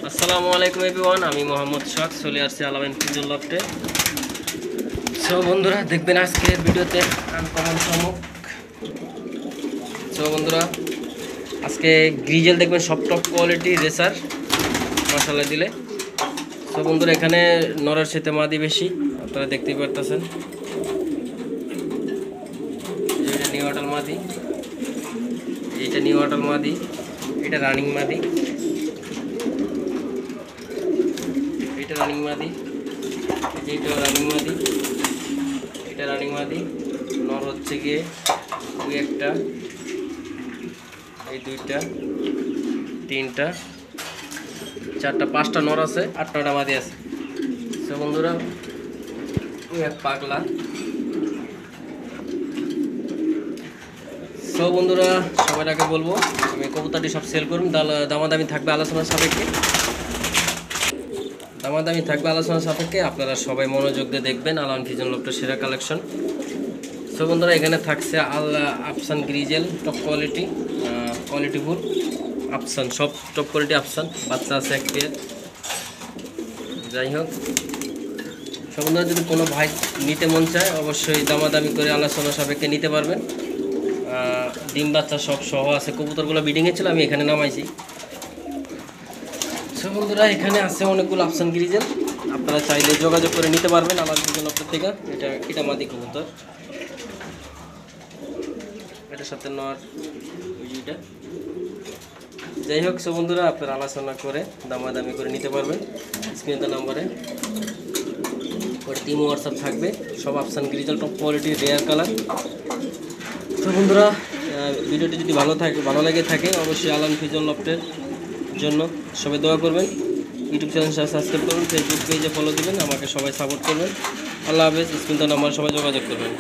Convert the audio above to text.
আসসালামু আলাইকুম এভরিওয়ান, আমি মোহাম্মদ শখ চলে আসছি আলামিন ফিউজন লফটে। সো বন্ধুরা দেখবেন আজকের ভিডিওতে আনকমন চমক। সো বন্ধুরা আজকে গ্রিজেল দেখবেন সব টপ কোয়ালিটি রেসার মশলা দিলে। সো বন্ধুরা এখানে নরের সাথে মাদি বেশি, আপনারা দেখতেই পারতেছেন। এটা নিউ আটাল মাদি, এইটা নিউ আটাল মাদি, এটা রানিং মাদি, এটা রানিং মাদি, এটা রানিং মাদি, এটা রানিং মাদি। নর হচ্ছে গিয়ে দুই একটা, এই দুইটা, তিনটা, চারটা, পাঁচটা নর আছে, 8টা মাদি আছে। সো বন্ধুরা ওই এক পাগলা। সো বন্ধুরা সবার আগে বলবো আমি কবুতরটি সব সেল করুন, দামাদামি থাকবে আলোচনার সাপেক্ষে। দামাদামি থাকবে আলোচনার সাপেক্ষে, আপনারা সবাই মনোযোগ দিয়ে দেখবেন আলামিন ফিউজন লফটের সেরা কালেকশন। সো বন্ধুরা এখানে থাকছে আফসান গ্রিজেল টপ কোয়ালিটি, কোয়ালিটিফুল আফসান, সব টপ কোয়ালিটি আফসান। বাচ্চা আছে এক পেয়ার। যাই হোক সো বন্ধুরা যদি কোনো ভাই নিতে মন চায় অবশ্যই দামাদামি করে আলোচনা সাপেক্ষে নিতে পারবেন। ডিম বাচ্চা সব সহ আছে। কবুতরগুলো ব্রিডিংয়ে ছিল, আমি এখানে নামাইছি। সো বন্ধুরা এখানে আছে অনেকগুলো আফসান গ্রিজেল, আপনারা চাইলে যোগাযোগ করে নিতে পারবেন আলামিন ফিউজন লফটের থেকে। এটা মাদি কবুতর, এটার সাথে নর ওইটা। যাই হোক সো বন্ধুরা আপনারা আলোচনা করে দামাদামি করে নিতে পারবেন। স্ক্রিনে নাম্বারে ওর টিম হোয়াটসঅ্যাপ থাকবে। সব Afsan grizzle top quality rare colour. তো বন্ধুরা ভিডিওটি যদি ভালো লাগে থাকে অবশ্যই আলামিন ফিউজন লফটের জন্য সবাই দোয়া করবেন। ইউটিউব চ্যানেল সাবস্ক্রাইব করুন, ফেসবুক পেজে ফলো দিবেন, আমাকে সবাই সাপোর্ট করবেন। আল্লাহ হাফেজ। স্ক্রিনে নাম্বার সবাই যোগাযোগ করবেন।